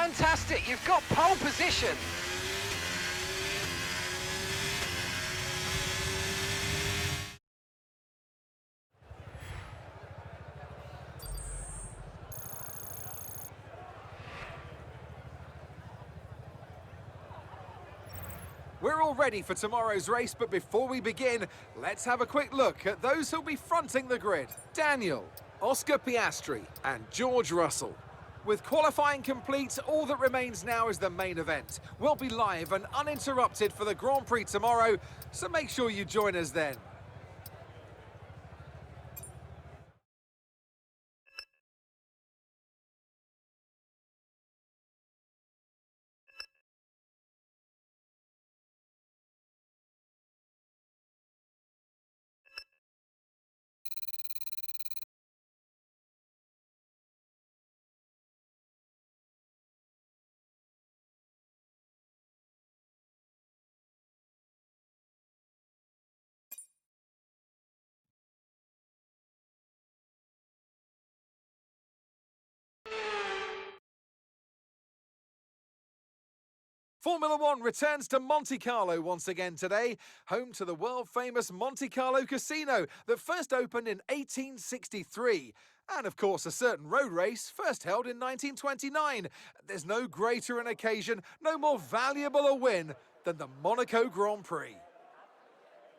Fantastic, you've got pole position. We're all ready for tomorrow's race, but before we begin, let's have a quick look at those who'll be fronting the grid. Daniel, Oscar Piastri and George Russell. With qualifying complete, all that remains now is the main event. We'll be live and uninterrupted for the Grand Prix tomorrow, so make sure you join us then. Formula One returns to Monte Carlo once again today, home to the world-famous Monte Carlo Casino that first opened in 1863. And of course, a certain road race first held in 1929. There's no greater an occasion, no more valuable a win than the Monaco Grand Prix.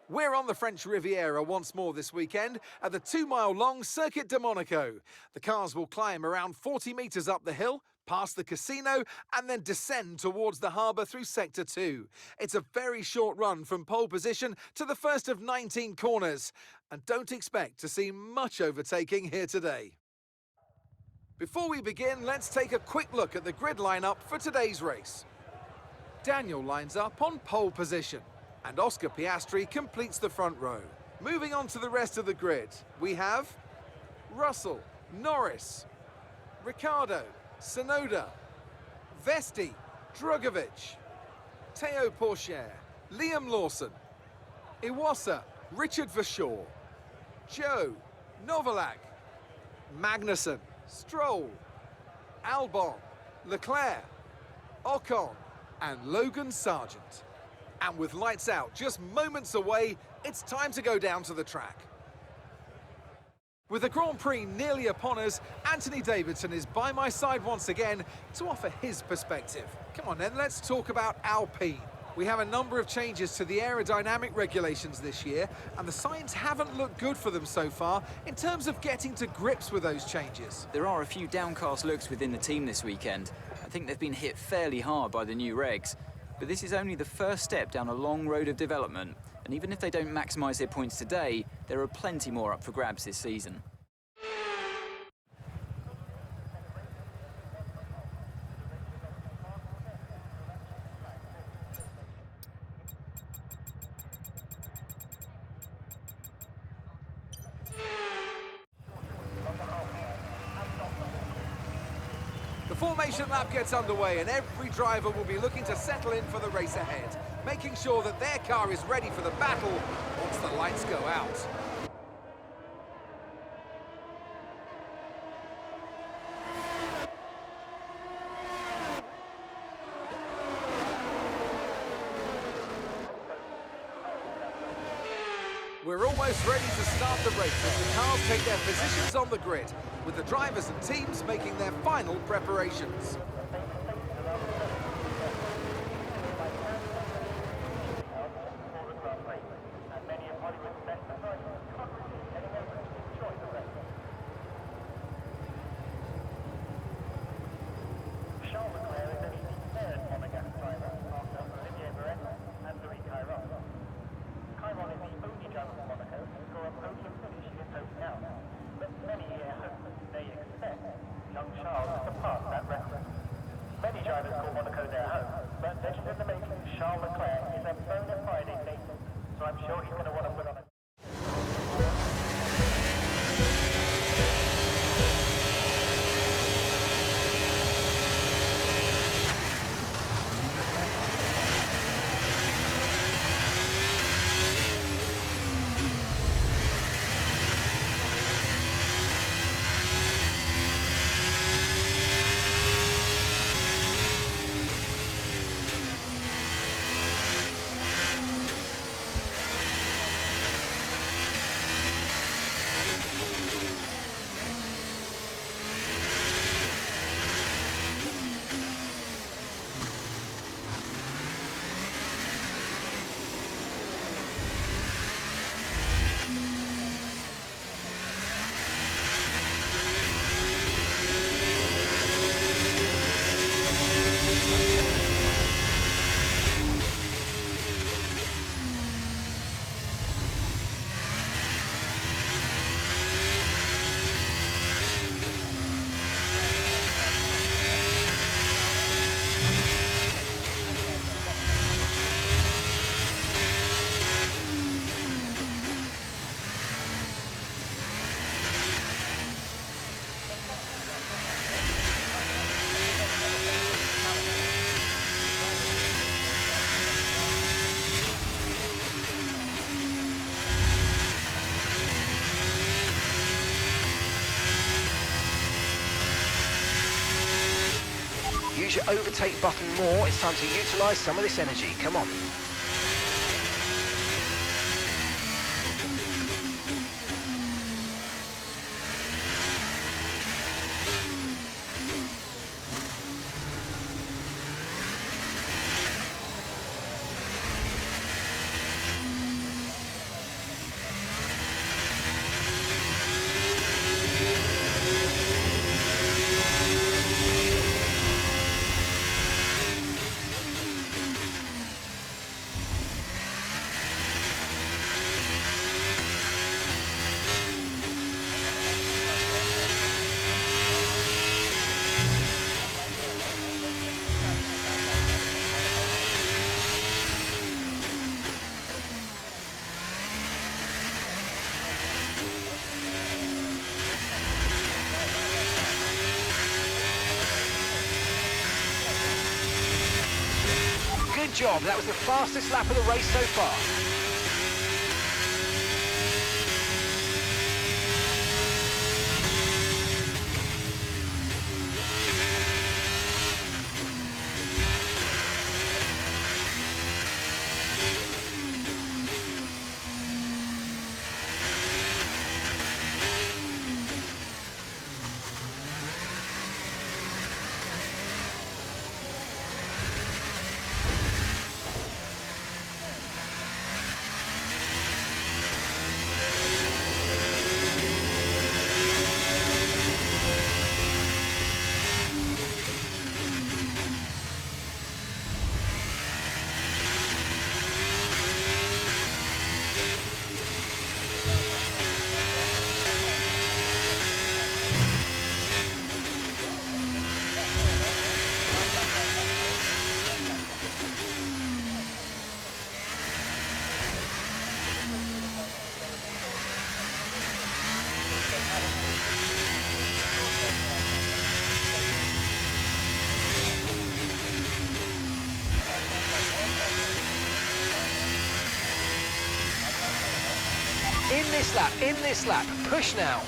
We're on the French Riviera once more this weekend at the 2-mile-long Circuit de Monaco. The cars will climb around 40 metres up the hill, past the casino, and then descend towards the harbour through Sector 2. It's a very short run from pole position to the first of 19 corners, and don't expect to see much overtaking here today. Before we begin, let's take a quick look at the grid lineup for today's race. Daniel lines up on pole position, and Oscar Piastri completes the front row. Moving on to the rest of the grid, we have Russell, Norris, Ricciardo, Tsunoda, Vesti, Drugovich, Teo Pourchaire, Liam Lawson, Iwasa, Richard Verschoor, Joe, Novalak, Magnussen, Stroll, Albon, Leclerc, Ocon, and Logan Sargent. And with lights out just moments away, it's time to go down to the track. With the Grand Prix nearly upon us, Anthony Davidson is by my side once again to offer his perspective. Come on then, let's talk about Alpine. We have a number of changes to the aerodynamic regulations this year, and the signs haven't looked good for them so far in terms of getting to grips with those changes. There are a few downcast looks within the team this weekend. I think they've been hit fairly hard by the new regs. But this is only the first step down a long road of development, and even if they don't maximise their points today, there are plenty more up for grabs this season. The formation lap gets underway and every driver will be looking to settle in for the race ahead, making sure that their car is ready for the battle once the lights go out. We're almost ready to start the race as the cars take their positions on the grid, with the drivers and teams making their final preparations. use your overtake button more. It's time to utilise some of this energy. Come on. Good job, that was the fastest lap of the race so far. In this lap, push now.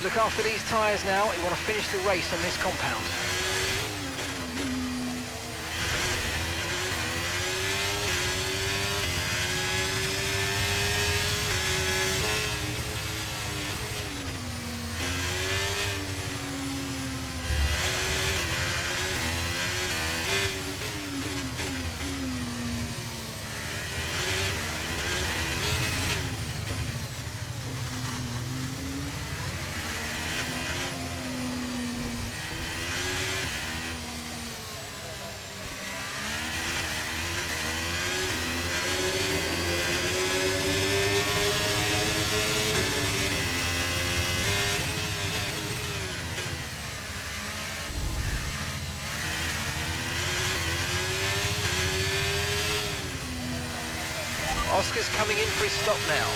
Look after these tyres now. You want to finish the race on this compound. Oscar's coming in for his stop now.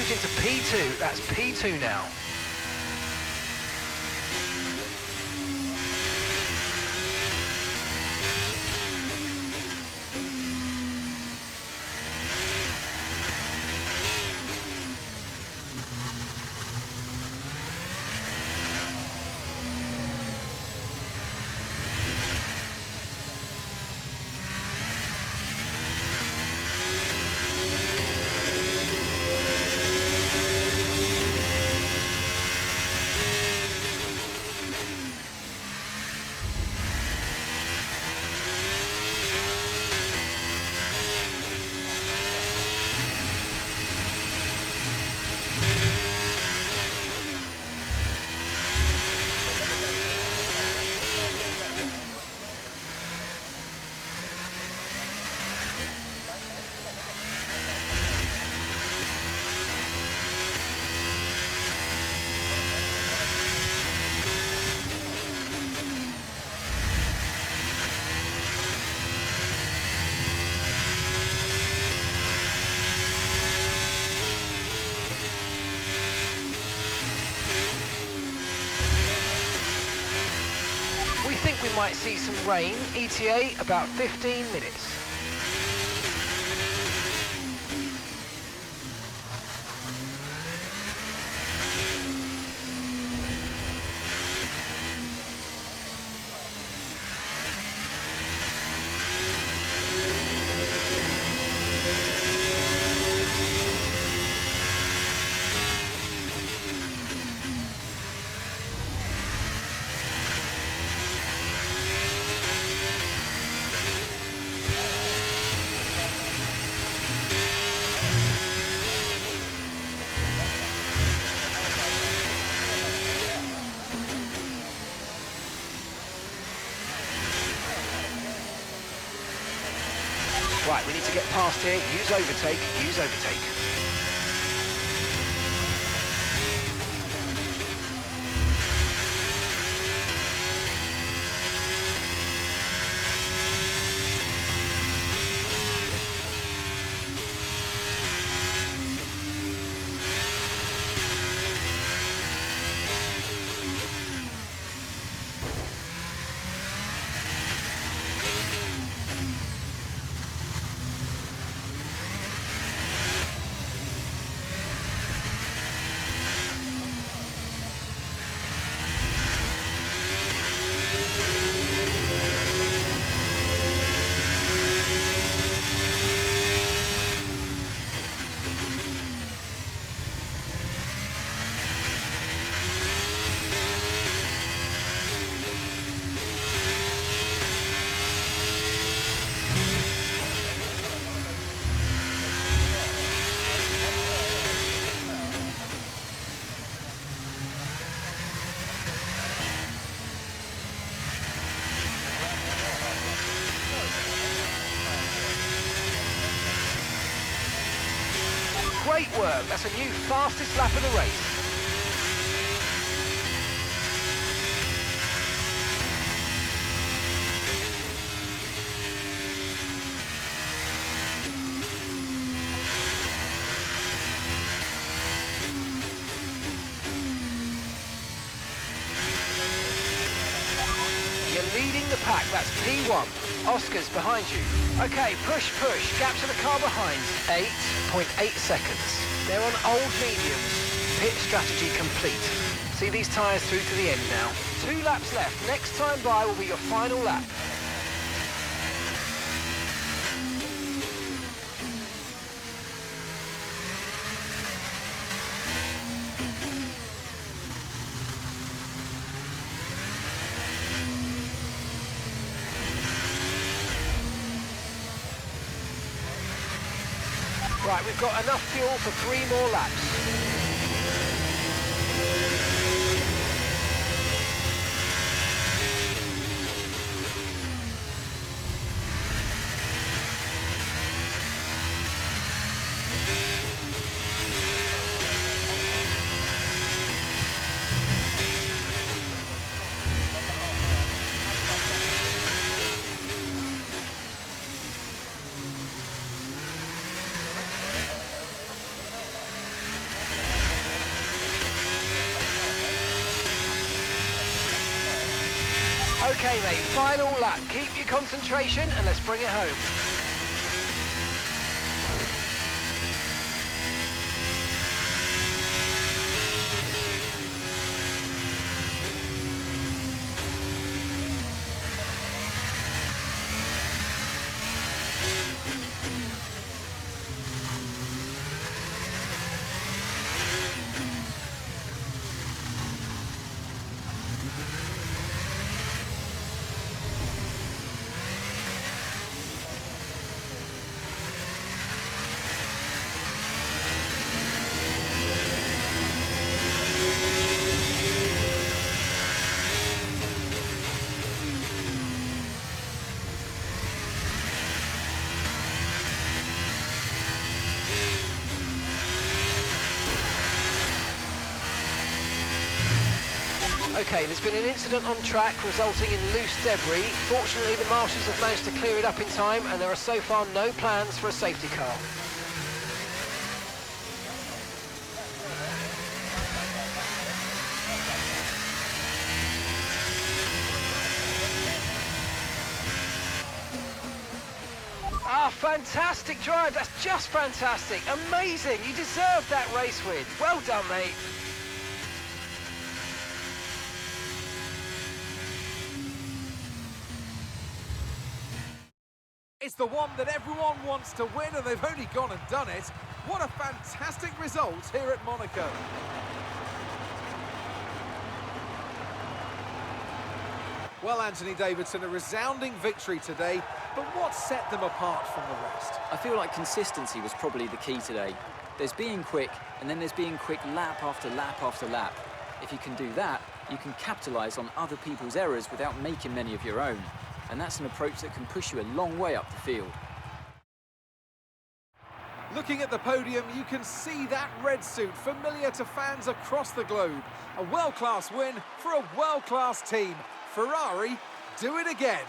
moved into P2. That's P2 now. We think we might see some rain, ETA about 15 minutes. Right, we need to get past here. Use overtake, use overtake. Great work, that's a new fastest lap of the race. You're leading the pack, that's P1. Oscar's behind you. Okay, push, push. Gap to the car behind. 8.8 seconds. They're on old mediums. Pit strategy complete. See these tyres through to the end now. 2 laps left. Next time by will be your final lap. Right, we've got enough fuel for 3 more laps. Okay, mate, final lap. Keep your concentration and let's bring it home. Okay, there's been an incident on track resulting in loose debris. Fortunately, the marshals have managed to clear it up in time and there are so far no plans for a safety car. Ah, fantastic drive. That's just fantastic. Amazing. You deserved that race win. Well done, mate. It's the one that everyone wants to win, and they've only gone and done it. What a fantastic result here at Monaco. Well, Anthony Davidson, a resounding victory today, but what set them apart from the rest? I feel like consistency was probably the key today. There's being quick, and then there's being quick lap after lap after lap. If you can do that, you can capitalise on other people's errors without making many of your own. And that's an approach that can push you a long way up the field. Looking at the podium, you can see that red suit familiar to fans across the globe. A world-class win for a world-class team. Ferrari do it again.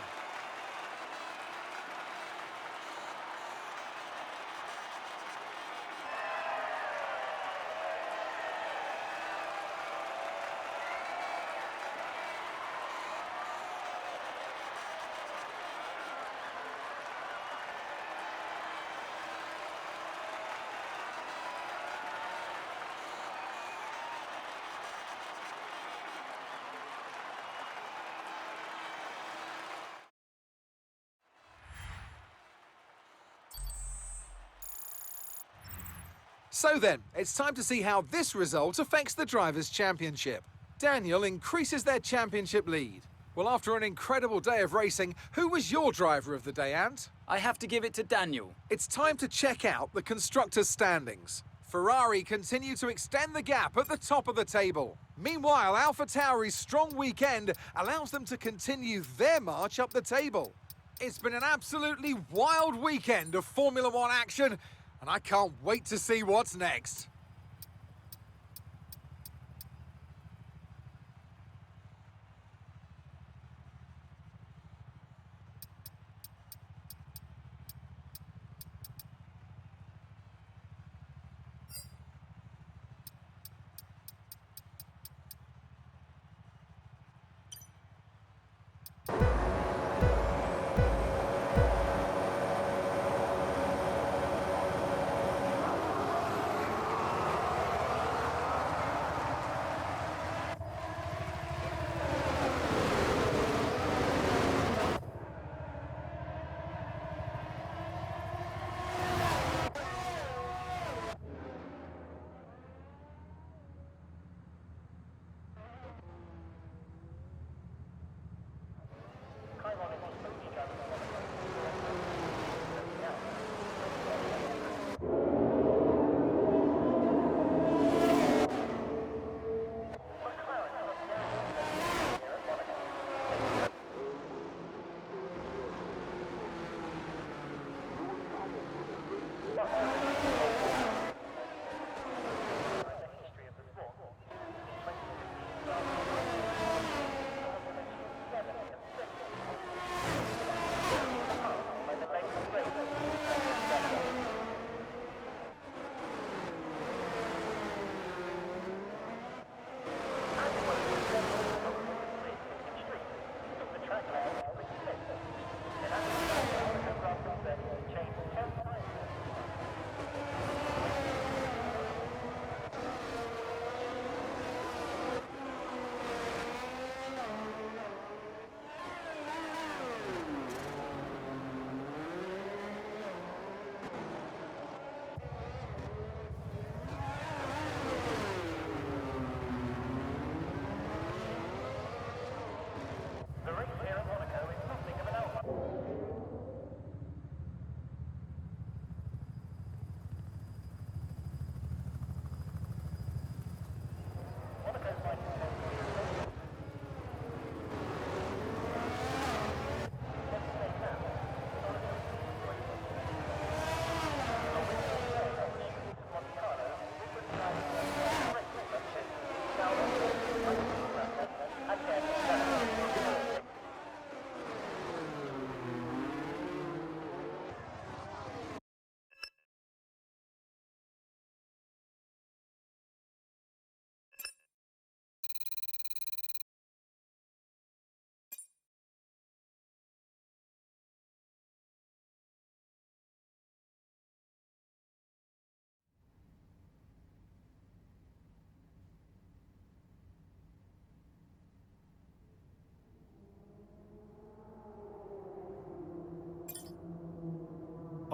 So then, it's time to see how this result affects the Drivers' Championship. Daniel increases their championship lead. Well, after an incredible day of racing, who was your driver of the day, Ant? I have to give it to Daniel. It's time to check out the constructors' standings. Ferrari continue to extend the gap at the top of the table. Meanwhile, AlphaTauri's strong weekend allows them to continue their march up the table. It's been an absolutely wild weekend of Formula One action, and I can't wait to see what's next.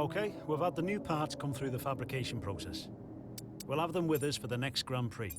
Okay, we've had the new parts come through the fabrication process. We'll have them with us for the next Grand Prix.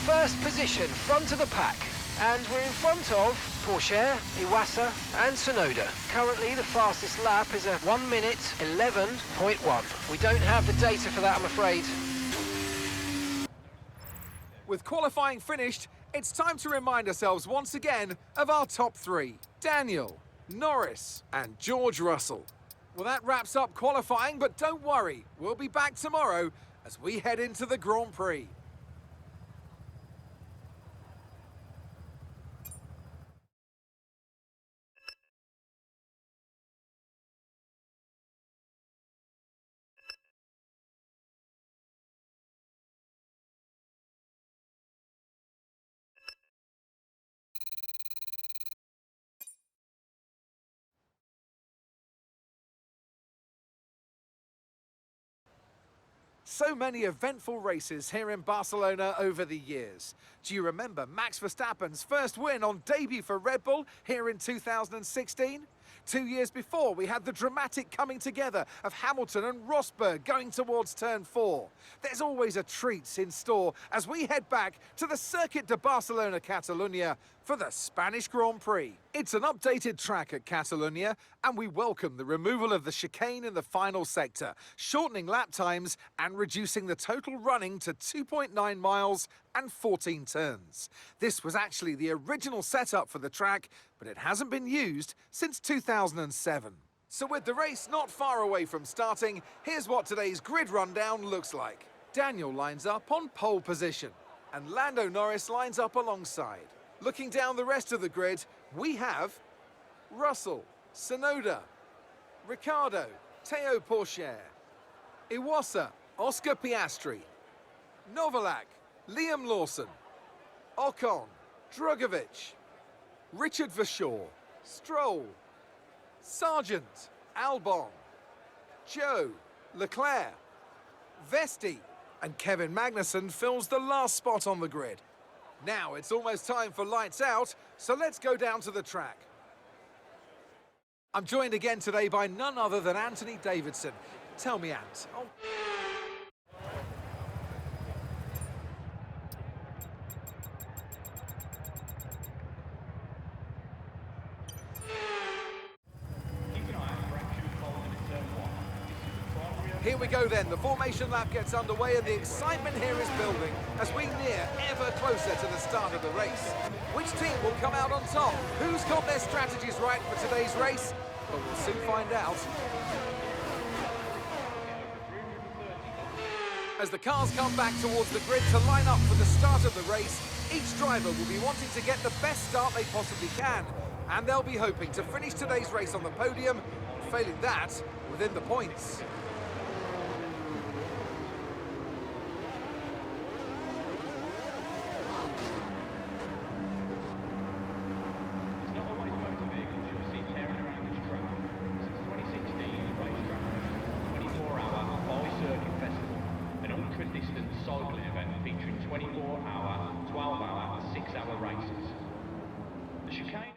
First position, front of the pack. And we're in front of Porsche, Iwasa and Tsunoda. Currently the fastest lap is a 1 minute 11.1. We don't have the data for that, I'm afraid. With qualifying finished, it's time to remind ourselves once again of our top three. Daniel, Norris and George Russell. Well, that wraps up qualifying, but don't worry, we'll be back tomorrow as we head into the Grand Prix. So many eventful races here in Barcelona over the years. Do you remember Max Verstappen's first win on debut for Red Bull here in 2016? 2 years before, we had the dramatic coming together of Hamilton and Rosberg going towards turn 4. There's always a treat in store as we head back to the Circuit de Barcelona Catalunya for the Spanish Grand Prix. It's an updated track at Catalunya, and we welcome the removal of the chicane in the final sector, shortening lap times and reducing the total running to 2.9 miles and 14 turns. This was actually the original setup for the track, but it hasn't been used since 2007. So with the race not far away from starting, here's what today's grid rundown looks like. Daniel lines up on pole position, and Lando Norris lines up alongside. Looking down the rest of the grid, we have Russell, Tsunoda, Ricciardo, Théo Pourchaire, Iwasa, Oscar Piastri, Novalak, Liam Lawson, Ocon, Drugovich, Richard Verschoor, Stroll, Sargent, Albon, Joe, Leclerc, Vesti, and Kevin Magnussen fills the last spot on the grid. Now it's almost time for lights out, so let's go down to the track. I'm joined again today by none other than Anthony Davidson. Tell me, Ant. Here we go then, the formation lap gets underway and the excitement here is building as we near ever closer to the start of the race. Which team will come out on top? Who's got their strategies right for today's race? But we'll soon find out. As the cars come back towards the grid to line up for the start of the race, each driver will be wanting to get the best start they possibly can. And they'll be hoping to finish today's race on the podium, failing that, within the points. 24-hour, 12-hour, 6-hour races. The chicane...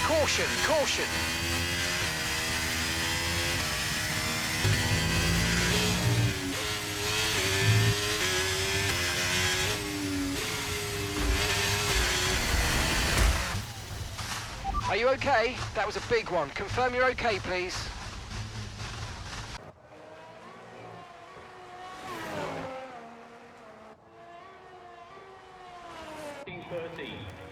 Caution, caution. Are you okay? That was a big one. Confirm you're okay, please.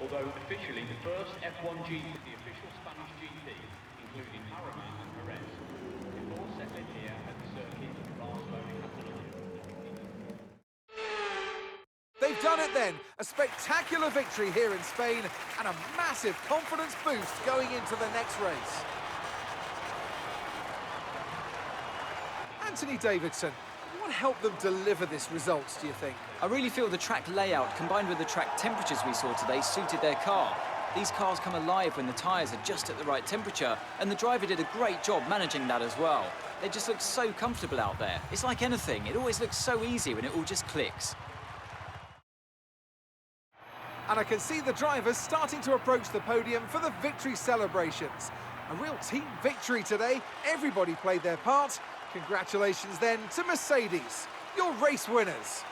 Although officially the first F1 GP, the official Spanish GP, including Paramount and Perez, before settling here at the circuit of Barcelona, Catalonia. They've done it then! A spectacular victory here in Spain and a massive confidence boost going into the next race. Anthony Davidson, what helped them deliver this result, do you think? I really feel the track layout combined with the track temperatures we saw today suited their car. These cars come alive when the tyres are just at the right temperature, and the driver did a great job managing that as well. They just look so comfortable out there. It's like anything, it always looks so easy when it all just clicks. And I can see the drivers starting to approach the podium for the victory celebrations. A real team victory today. Everybody played their part. Congratulations then to Mercedes, your race winners.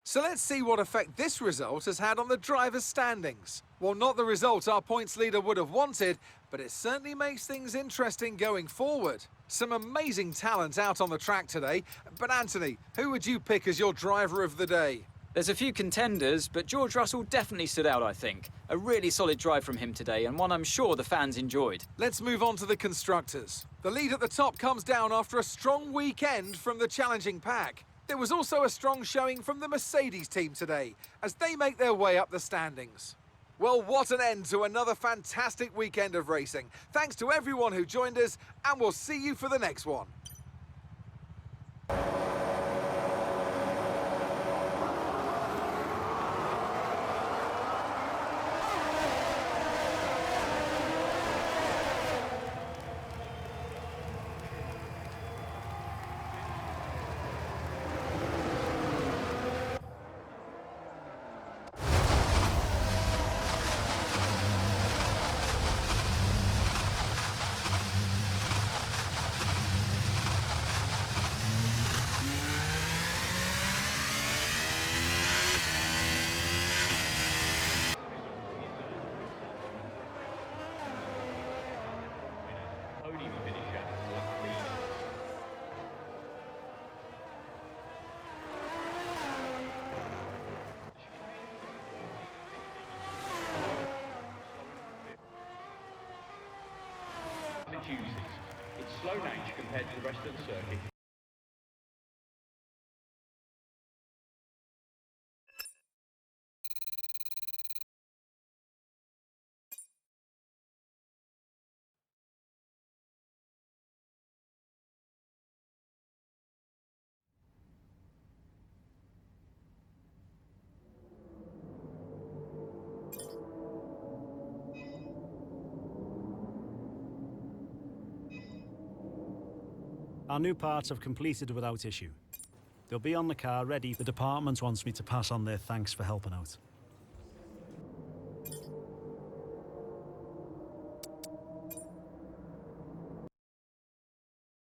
So let's see what effect this result has had on the drivers' standings. Well, not the result our points leader would have wanted, but it certainly makes things interesting going forward. Some amazing talent out on the track today. But Anthony, who would you pick as your driver of the day? There's a few contenders, but George Russell definitely stood out, I think. A really solid drive from him today, and one I'm sure the fans enjoyed. Let's move on to the constructors. The lead at the top comes down after a strong weekend from the challenging pack. There was also a strong showing from the Mercedes team today, as they make their way up the standings. Well, what an end to another fantastic weekend of racing. Thanks to everyone who joined us, and we'll see you for the next one. Podium finisher, lap leader. Massachusetts. It's slow range compared to the rest of the circuit. Our new parts have completed without issue. They'll be on the car ready. The department wants me to pass on their thanks for helping out.